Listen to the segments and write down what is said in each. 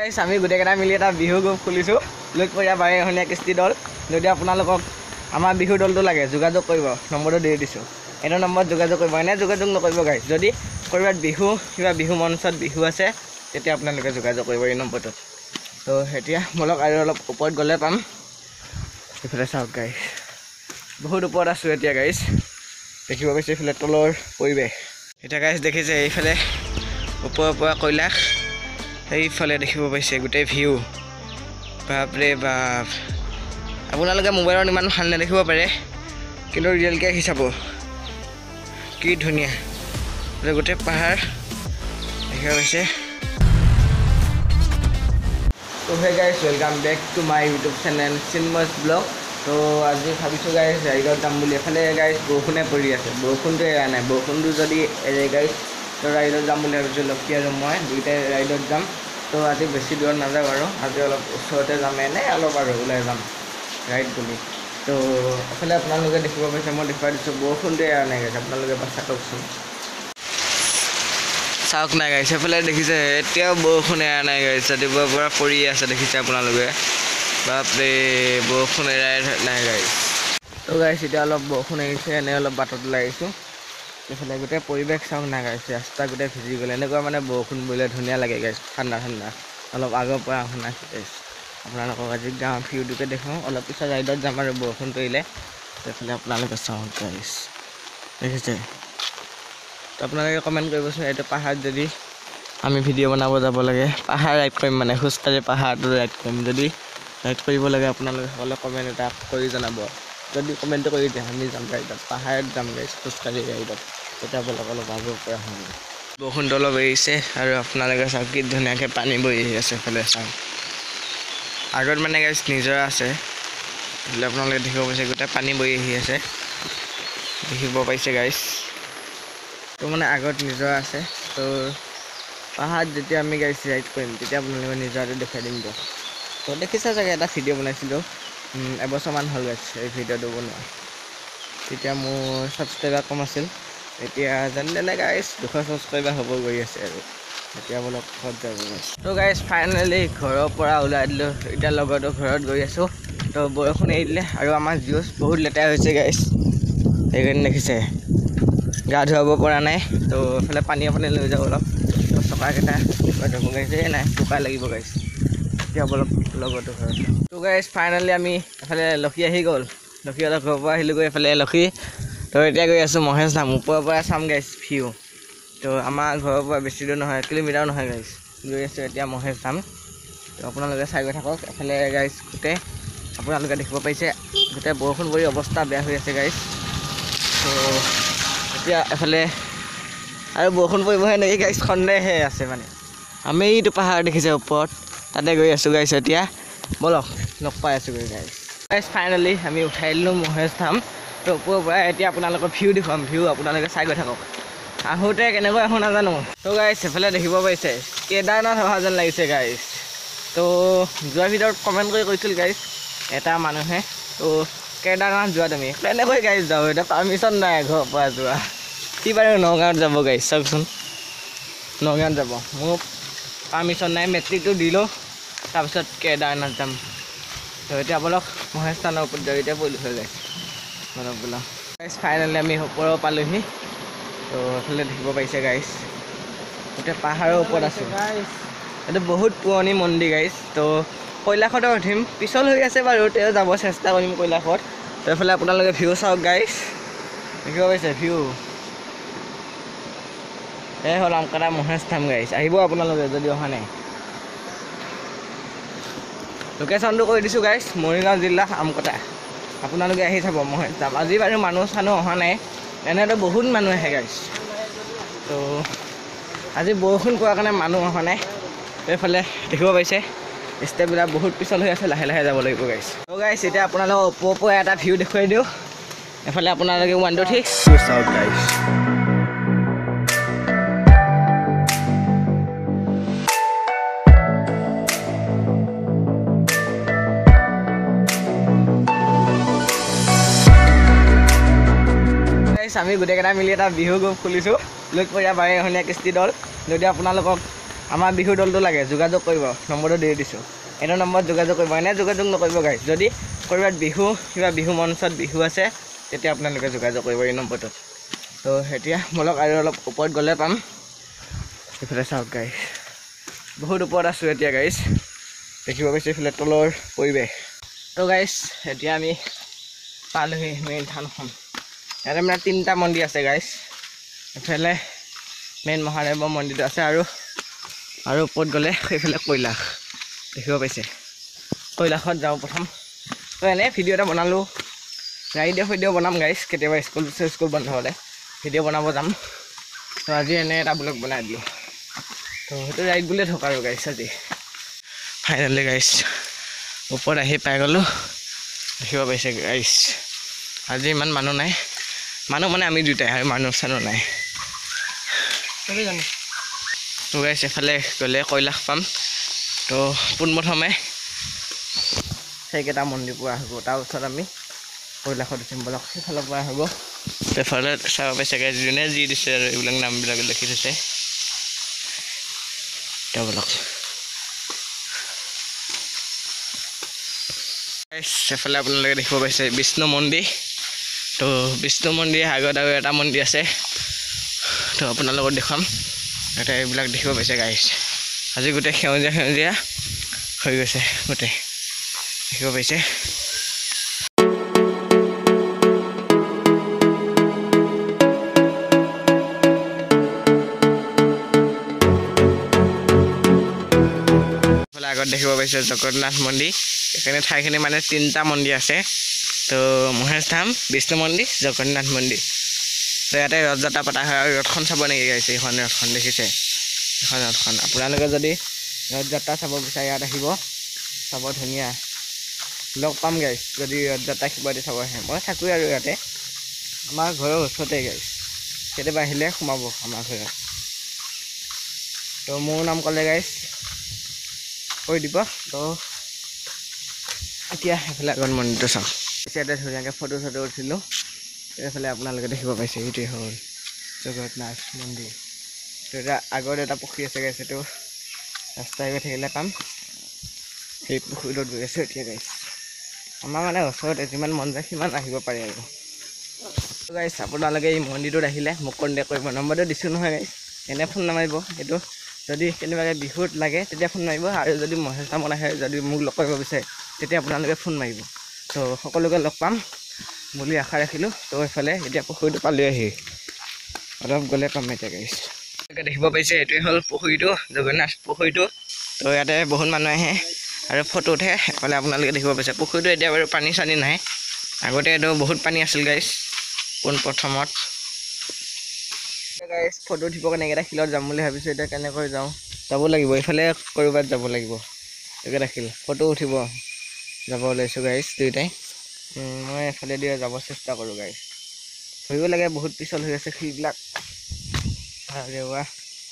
আমি গোটেইকেইটা মিলি এটা বিহু গ্ৰুপ খুলিছোঁ লুইতপৰীয়া বাৰেহনীয়া কৃষ্টি দল। যদি আপোনালোকক আমাৰ বিহু দলটো লাগে যোগাযোগ কৰিব, নম্বৰটো দি দিছোঁ। এইটো নম্বৰত যোগাযোগ কৰিব, এনে যোগাযোগ নকৰিব গাইছ। যদি ক'ৰবাত বিহু কিবা বিহু মঞ্চত বিহু আছে তেতিয়া আপোনালোকে যোগাযোগ কৰিব এই নম্বৰটোত। তো এতিয়া বলক আৰু অলপ ওপৰত গ'লে পাম। এইফালে চাওক গাইছ, বহুত ওপৰত আছোঁ এতিয়া গাইছ। দেখিব পাইছে এইফালে তলৰ পৰিৱেশ। এতিয়া গাইছ দেখিছে এইফালে ওপৰৰ পৰা কৈলাশ, এইফালে দেখিব পাইছে গোটেই ভিউ। বাপৰে বাপ, আপোনালোকে মোবাইলত ইমান ভাল নেদেখিব পাৰে, কিন্তু ৰিয়েলকৈ আহি চাব কি ধুনীয়া গোটেই পাহাৰ দেখিব পাইছে। তো hey guys, welcome back to my YouTube channel Chinmoy's blog. তো আজি ভাবিছোঁ গাইছ ৰাইডত যাম বুলি। এফালে গাইছ বৰষুণে পৰি আছে, বৰষুণটো এৰা নাই। বৰষুণটো যদি এৰে গাইছ তো ৰাইডত যাম বুলি ভাবিছোঁ। লক্ষী আৰু মই দুইটাই ৰাইডত যাম। তো আজি বেছি দূৰত নাযাওঁ আৰু আজি অলপ ওচৰতে যাম, এনেই অলপ আৰু ওলাই যাম ৰাইড বুলি। তো এফালে আপোনালোকে দেখিব পাইছে, মই দেখুৱাই দিছোঁ বৰষুণটো এৰা নাই গাইছ। আপোনালোকে এবাৰ চাওকচোন, চাওক নাই গাইছ। এফালে দেখিছে এতিয়াও বৰষুণ এৰা নাই গাইছ, ৰাতিপুৱাৰ পৰা পৰি আছে দেখিছে আপোনালোকে। বাপৰে বৰষুণ এৰাই নাই গাইছ। তো গাইছ এতিয়া অলপ বৰষুণ এৰিছে, এনেই অলপ বাটত ওলাই আহিছোঁ। এইফালে গোটেই পৰিৱেশ চাওক না গাইছ, ৰাস্তা গোটেই ভিজি গ'ল। এনেকুৱা মানে বৰষুণ পৰিলে ধুনীয়া লাগে গাইছ, ঠাণ্ডা ঠাণ্ডা। অলপ আগৰ পৰা শুনা গাইছ, আপোনালোকক আজি গাঁৱৰ ভিউটোকে দেখুৱাওঁ। অলপ পিছত ৰাইডত যাম আৰু বৰষুণটো এৰিলে। এইফালে আপোনালোকে চাওক গাইছ, দেখিছে। তো আপোনালোকে কমেণ্ট কৰিবচোন, এইটো পাহাৰত যদি আমি ভিডিঅ' বনাব যাব লাগে, পাহাৰ ৰাইড কৰিম মানে খোজকাঢ়ি পাহাৰটো ৰাইড কৰিম। যদি ৰাইড কৰিব লাগে আপোনালোকে সকলোৱে কমেণ্ট এটা কৰি জনাব। যদি কমেণ্টটো কৰি দিয়ে আমি যাম ৰাইডত, পাহাৰত যাম গাইছ খোজকাঢ়ি ৰাইডত। তেতিয়া বলক অলপ আগৰ পৰা আহোঁ। বৰষুণটো অলপ এৰিছে আৰু আপোনালোকে চাওক কি ধুনীয়াকৈ পানী বৈ আহি আছে। এইফালে চাওক আগত মানে গাইছ নিজৰা আছে, এইফালে আপোনালোকে দেখিব পাইছে গোটেই পানী বৈ আহি আছে, দেখিব পাইছে গাইছ। তো মানে আগত নিজৰা আছে। তো পাহাৰত যেতিয়া আমি গাইছ ৰাইড কৰিম তেতিয়া আপোনালোকে নিজৰাটো দেখাই দিম দিয়ক। তো দেখিছে চাগে এটা ভিডিঅ' বনাইছিলোঁ, এবছৰমান হ'ল গাইছ এই ভিডিঅ'টো বনোৱা। তেতিয়া মোৰ ছাবস্ক্ৰাইবাৰ কম আছিল, এতিয়া যেনে তেনে গাইছ 200 ছাবস্ক্ৰাইবাৰ হ'ব গৈ আছে আৰু। এতিয়া বলক ঘৰত যাব গাইছ। তো গাইছ ফাইনেলি ঘৰৰ পৰা ওলাই দিলোঁ, এতিয়া লগৰটো ঘৰত গৈ আছোঁ। তো বৰষুণ এৰি দিলে আৰু আমাৰ জিউচ বহুত লেতেৰা হৈছে গাইছ, সেইকাৰণে দেখিছে গা ধুৱাব পৰা নাই। তো এইফালে পানী লৈ যাব অলপ, তো চকাকেইটা ধুব গাইছে নাই বোকা লাগিব গাইছ। এতিয়া বলক লগৰটো ঘৰত। তো গাইছ ফাইনেলি আমি এফালে লক্ষী আহি গ'ল, লক্ষীহঁতৰ ঘৰৰ পৰা আহিলোগৈ এইফালে লক্ষী। তো এতিয়া গৈ আছোঁ মহেশ ধাম, ওপৰৰ পৰা চাম গাইছ ভিউ। তো আমাৰ ঘৰৰ পৰা বেছি দূৰ নহয়, 1 কিলোমিটাৰ নহয় গাইছ। গৈ আছোঁ এতিয়া মহেশ ধাম। তো আপোনালোকে চাই গৈ থাকক। এফালে গাইছ গোটেই আপোনালোকে দেখিব পাইছে গোটেই বৰষুণ পৰি অৱস্থা বেয়া হৈ আছে গাইছ। তো এতিয়া এফালে আৰু বৰষুণ পৰিবহে নেকি গাইছ, সন্দেহে আছে মানে। আমি এইটো পাহাৰ দেখিছে ওপৰত, তাতে গৈ আছোঁ গাইছ। এতিয়া বলক লগ পাই আছোঁ গৈ গাইছ। গাইছ ফাইনেলি আমি উঠাই দিলোঁ মহেশ ধাম। তো ওপৰৰ পৰা এতিয়া আপোনালোকৰ ভিউ দেখুৱাম, ভিউ আপোনালোকে চাই গৈ থাকক। আহোঁতে কেনেকৈ আহোঁ নাজানো। তো গাইছ সেইফালে দেখিব পাইছে কেদাৰনাথ অহা যেন লাগিছে গাইছ। তো যোৱাৰ ভিতৰত কমেণ্ট কৰি কৈছিল গাইছ এটা মানুহে, তো কেদাৰনাথ যোৱা তুমি কেনেকৈ গাইছ যাওঁ, এতিয়া পাৰ্মিশ্যন নাই ঘৰৰ পৰা যোৱা। সি বাৰু নগাঁৱত যাব গাইছ, চাওকচোন নগাঁৱত যাব, মোক পাৰ্মিশ্যন নাই। মেট্ৰিকটো দিলোঁ তাৰপিছত কেদাৰনাথ যাম। তো এতিয়া বলক মহেশ থানৰ ওপৰত জড়িত পৰিলোঁ হৈ গাইছ, বলক বলক গাইছ। ফাইনেলি আমি ওপৰৰ পালোহি। তো এইফালে দেখিব পাইছে গাইছ গোটেই পাহাৰৰ ওপৰত আছোঁ। এইটো বহুত পুৰণি মন্দিৰ গাইছ। তো কৈলাশতে উঠিম, পিছল হৈ আছে বাৰু, তেওঁ যাব চেষ্টা কৰিম কৈলাশত। তো এইফালে আপোনালোকে ভিউ চাওক গাইছ, দেখিব পাইছে ভিউ। এই হ'ল আমকটা মহেশ ধাম গাইছ, আহিব আপোনালোকে যদি অহা নাই। লোকেশ্যনটো কৈ দিছোঁ গাইছ, মৰিগাঁও জিলা আমকটা। আপোনালোকে আহি চাব মহেশ ধাম। আজি বাৰু মানুহ চানুহ অহা নাই, এনেতো বহুত মানুহ আহে গাইছ। তো আজি বৰষুণ পোৱাৰ কাৰণে মানুহ অহা নাই। এইফালে দেখিব পাইছে ষ্টেপবিলাক বহুত পিছল হৈ আছে, লাহে লাহে যাব লাগিব গাইছ। তো গাইছ এতিয়া আপোনালোকক ওপৰৰ পৰা এটা ভিউ দেখুৱাই দিওঁ। এফালে আপোনালোকে 1 2 3 চাওক গাইছ। আমি গোটেইকেইটা মিলি এটা বিহু গ্ৰুপ খুলিছোঁ লুইতপৰীয়া বাৰেহনীয়া কৃষ্টি দল। যদি আপোনালোকক আমাৰ বিহু দলটো লাগে যোগাযোগ কৰিব নম্বৰটো দি দিছোঁ এইটো নম্বৰত যোগাযোগ কৰিব এনে যোগাযোগ নকৰিব গাইছ যদি ক'ৰবাত বিহু কিবা বিহু মঞ্চত বিহু আছে তেতিয়া আপোনালোকে যোগাযোগ কৰিব এই নম্বৰটোত তো এতিয়া বলক আৰু অলপ ওপৰত গ'লে পাম এইফালে চাওক গাইছ বহুত ওপৰত আছোঁ এতিয়া গাইছ দেখিব পাইছোঁ এইফালে তলৰ পৰিৱেশ তো গাইছ এতিয়া আমি পালোহি মেইন থানখন ইয়াতে মানে 3টা মন্দিৰ আছে গাইছ এইফালে মেইন মহাদেৱৰ মন্দিৰটো আছে আৰু ওপৰত গ'লে সেইফালে কৈলাশ দেখিব পাইছে কৈলাশত যাওঁ প্ৰথম তো এনেই ভিডিঅ' এটা বনালোঁ ভিডিঅ' বনাম গাইছ কেতিয়াবা স্কুল বন্ধ হ'লে ভিডিঅ' বনাব যাম তো আজি এনে এটা ব্লগ বনাই দিলোঁ তো সেইটো ৰাইড বুলিয়ে থকা আৰু গাইছ আজি ফাইনেলি গাইছ ওপৰত আহি পাই গ'লোঁ দেখিব পাইছে গাইছ আজি ইমান মানুহ নাই মানুহ মানে আমি দুটাই আৰু মানুহ চানুহ নাই তো গাইছ এফালে গ'লে কৈলাশ পাম তো পোনপ্ৰথমে সেইকেইটা মন্দিৰ পৰা আহিব তাৰ ওচৰত আমি কৈলাশত উঠিম বলক সেইফালৰ পৰা আহিব সেইফালে চাব পাইছে গাইছ যোনে যি দিছে আৰু এইবিলাক নামবিলাক লিখি থৈছে এতিয়া বলক সেইফালে আপোনালোকে দেখিব পাইছে বিষ্ণু মন্দিৰ তো বিষ্ণু মন্দিৰ আগত আৰু এটা মন্দিৰ আছে তো আপোনালোকক দেখুৱাম এতিয়া এইবিলাক দেখিব পাইছে গাইছ আজি গোটেই সেউজীয়া হৈ গৈছে গোটেই দেখিব পাইছে আগত দেখিব পাইছে জগন্নাথ মন্দিৰ এইখিনি ঠাইখিনি মানে 3টা মন্দিৰ আছে তো মহেশ ধাম বিষ্ণু মন্দিৰ জগন্নাথ মন্দিৰ তো ইয়াতে ৰথযাত্ৰা পতা হয় আৰু ৰথখন চাব নেকি গাইছে এইখন ৰথখন দেখিছে এখন ৰথখন আপোনালোকে যদি ৰথযাত্ৰা চাব বিচাৰে ইয়াত আহিব চাব ধুনীয়া লগ পাম গাইছ যদি ৰথযাত্ৰা কিবা দি চাব আহে মই থাকোঁৱেই আৰু ইয়াতে আমাৰ ঘৰৰ ওচৰতে গাইছ কেতিয়াবা আহিলে সোমাব আমাৰ ঘৰত তো মোৰ নাম ক'লে গাইছ কৈ দিব তো এতিয়া সেইফালে আগত মন্দিৰটো চাওঁ ইয়াতে ধুনীয়াকৈ ফটো উঠিলোঁ এইফালে আপোনালোকে দেখিব পাইছে এইটোৱে হ'ল জগন্নাথ মন্দিৰ তো এতিয়া আগত এটা পুখুৰী আছে গাইছ এইটো ৰাস্তাই গৈ থাকিলে পাম সেই পুখুৰীটোত গৈ আছোঁ এতিয়া গাইছ আমাৰ মানে ওচৰতে যিমান মন যায় সিমান আহিব পাৰে আৰু গাইছ আপোনালোকে এই মন্দিৰটোত আহিলে মোক কণ্টেক্ট কৰিব নম্বৰটো দিছোঁ নহয় গাইছ এনে ফোন নামাৰিব সেইটো যদি কেনেবাকৈ বিহুত লাগে তেতিয়া ফোন মাৰিব আৰু যদি মহেশ ধামত আহে যদি মোক লগ কৰিব বিচাৰে তেতিয়া আপোনালোকে ফোন মাৰিব তো সকলোকে লগ পাম বুলি আশা ৰাখিলোঁ তো এইফালে এতিয়া পুখুৰীটো পালোঁ আহি অলপ গ'লে পাম এতিয়া গাইছ দেখিব পাইছে এইটোৱে হ'ল পুখুৰীটো জগন্নাথ পুখুৰীটো তো ইয়াতে বহুত মানুহ আহে আৰু ফটো উঠে এইফালে আপোনালোকে দেখিব পাইছে পুখুৰীটো এতিয়া বাৰু পানী চানী নাই আগতে এইটো বহুত পানী আছিল গাইছ পোনপ্ৰথমত গাইছ ফটো উঠিবৰ কাৰণে এইকেইটা শিলত যাম বুলি ভাবিছোঁ এতিয়া কেনেকৈ যাওঁ যাব লাগিব এইফালে ক'ৰবাত যাব লাগিব এইকেইটা শিল ফটো উঠিব যাব ওলাইছোঁ গাইছ দুয়োটাই মই এফালে দিয়ে যাব চেষ্টা কৰোঁ গাইছ ভয়ো লাগে বহুত পিছল হৈ আছে শিলবিলাক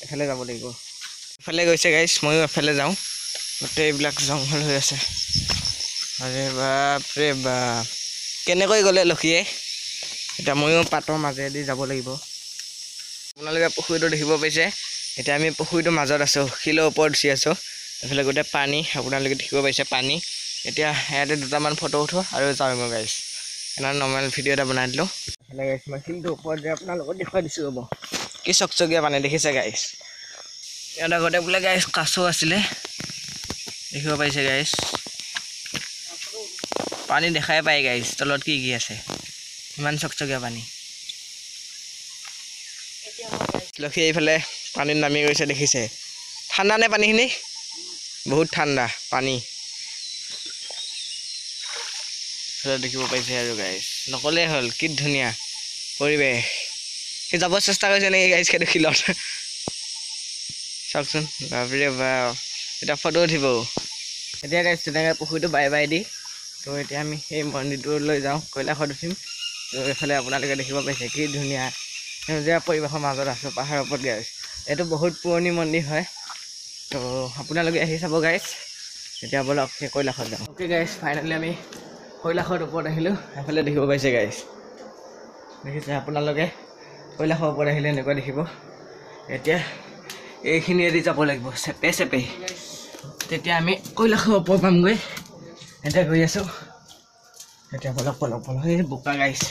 এফালে যাব লাগিব এফালে গৈছে গাইছ ময়ো এফালে যাওঁ গোটেই এইবিলাক জংঘল হৈ আছে আৰে বাপৰে বাপ কেনেকৈ গ'লে লক্ষীয়ে এতিয়া ময়ো পাতৰ মাজেদি যাব লাগিব আপোনালোকে পুখুৰীটো দেখিব পাইছে এতিয়া আমি পুখুৰীটোৰ মাজত আছোঁ শিলৰ ওপৰত উঠি আছোঁ এইফালে গোটেই পানী আপোনালোকে দেখিব পাইছে পানী এতিয়া ইয়াতে দুটামান ফটো উঠোঁ আৰু যাওঁ গাইছ এনে নৰ্মেল ভিডিঅ' এটা বনাই দিলোঁ এইফালে গাইছ মই শিলটোৰ ওপৰত যে আপোনালোকক দেখুৱাই দিছোঁ ৰ'ব কি চকচকীয়া পানী দেখিছে গাইছ ইয়াত আগতে বোলে গাইছ কাছ আছিলে দেখিব পাইছে গাইছ পানী দেখাই পায় গাইছ তলত কি আছে ইমান চকচকীয়া পানী লক্ষী এইফালে পানীত নামি গৈছে দেখিছে ঠাণ্ডা নে পানীখিনি বহুত ঠাণ্ডা পানী দেখিব পাইছে আৰু গাইছ নক'লেই হ'ল কি ধুনীয়া পৰিৱেশ সি যাব চেষ্টা কৰিছে নেকি গাইছ সেইটো শিলত চাওকচোন বাপৰে বাপ এতিয়া ফটো উঠিব এতিয়া গাইছ তেনেকৈ পুখুৰীটো বাই দি তো এতিয়া আমি সেই মন্দিৰটোলৈ যাওঁ কৈলাশত উঠিম তো এইফালে আপোনালোকে দেখিব পাইছে কি ধুনীয়া সেউজীয়া পৰিৱেশৰ মাজত আছোঁ পাহাৰৰ ওপৰত গাইছ এইটো বহুত পুৰণি মন্দিৰ হয় তো আপোনালোকে আহি চাব গাইছ এতিয়া বলক সেই কৈলাশত যাওঁ অ'কে গাইছ ফাইনেলি আমি কৈলাশৰ ওপৰত আহিলোঁ এফালে দেখিব পাইছে গাইছ দেখিছে আপোনালোকে কৈলাশৰ ওপৰত আহিলে এনেকুৱা দেখিব এতিয়া এইখিনিয়েদি যাব লাগিব চেপে চেপে, তেতিয়া আমি কৈলাশৰ ওপৰ পামগৈ। এতিয়া গৈ আছোঁ, এতিয়া পলক এই বোকা গাইছ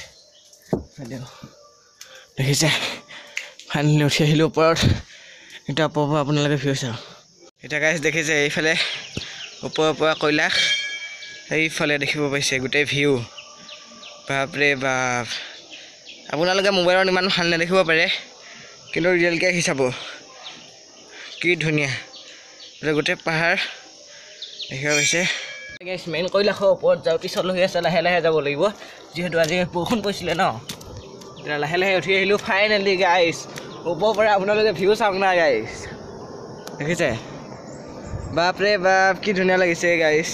দেখিছে। ফাইনেলি উঠি আহিলোঁ ওপৰত। এতিয়া ওপৰৰ পৰা আপোনালোকে ভিউ চাওঁ। এতিয়া গাইছ দেখিছে এইফালে ওপৰৰ পৰা কৈলাশ, সেইফালে দেখিব পাইছে গোটেই ভিউ। বাপৰে বাপ, আপোনালোকে মোবাইলত ইমান ভাল নেদেখিব পাৰে, কিন্তু ৰিয়েলকৈ আহি চাব কি ধুনীয়া গোটেই পাহাৰ দেখিব পাইছে। গাইছ মেইন কৈলাশৰ ওপৰত যাওঁ, পিছত লৈ আছে লাহে লাহে যাব লাগিব, যিহেতু আজি বৰষুণ পৰিছিলে ন। এতিয়া লাহে লাহে উঠি আহিলোঁ ফাইনেলি গাইছ। ওপৰৰ পৰা আপোনালোকে ভিউ চাওক না গাইছ, দেখিছে। বাপৰে বাপ কি ধুনীয়া লাগিছে গাইছ।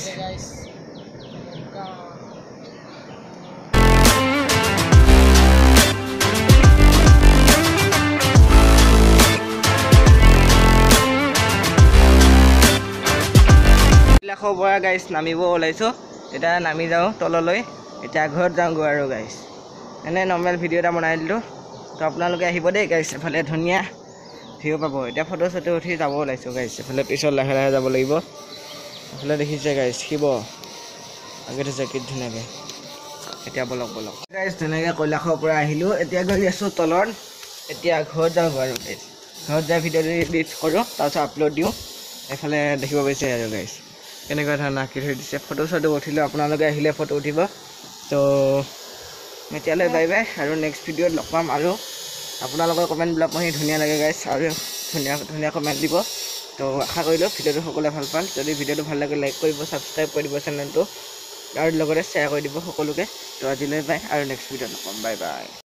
কৈলাশৰ পৰা গাইছ নামিব ওলাইছোঁ। এতিয়া নামি যাওঁ তললৈ, এতিয়া ঘৰত যাওঁগৈ আৰু গাইছ। এনে নৰ্মেল ভিডিঅ' এটা বনাই দিলোঁ, তো আপোনালোকে আহিব দেই গাইছ। এফালে ধুনীয়া ভিউ পাব। এতিয়া ফটো চটো উঠি যাব ওলাইছোঁ গাইছ। এফালে পিছত লাহে লাহে যাব লাগিব। এফালে দেখিছে গাইছ শিৱ আগে থৈছে কি ধুনীয়াকৈ। এতিয়া বলক গাইছ, ধুনীয়াকৈ কৈলাশৰ পৰা আহিলোঁ। এতিয়া গৈ আছোঁ তলত। এতিয়া ঘৰত যাওঁগৈ আৰু গাইছ। ঘৰত যাই ভিডিঅ'টো এডিট কৰোঁ, তাৰপিছত আপলোড দিওঁ। এইফালে দেখিব পাইছে আৰু গাইছ কেনেকুৱা ধৰণৰ আঁকি থৈ দিছে। ফটো চটো উঠিলোঁ, আপোনালোকে আহিলে ফটো উঠিব। তো এতিয়ালৈ বাই বাই, আৰু নেক্সট ভিডিঅ'ত লগ পাম। আৰু আপোনালোকৰ কমেণ্টবিলাক পঢ়ি ধুনীয়া লাগে গাইছ, আৰু ধুনীয়া ধুনীয়া কমেণ্ট দিব। তো আশা কৰিলোঁ ভিডিঅ'টো সকলোৱে ভাল পাল। যদি ভিডিঅ'টো ভাল লাগে লাইক কৰিব, ছাবস্ক্ৰাইব কৰি দিব চেনেলটো, আৰু লগতে শ্বেয়াৰ কৰি দিব সকলোকে। তো আজিলৈ বাই, আৰু নেক্সট ভিডিঅ'ত লগ পাম। Bye bye.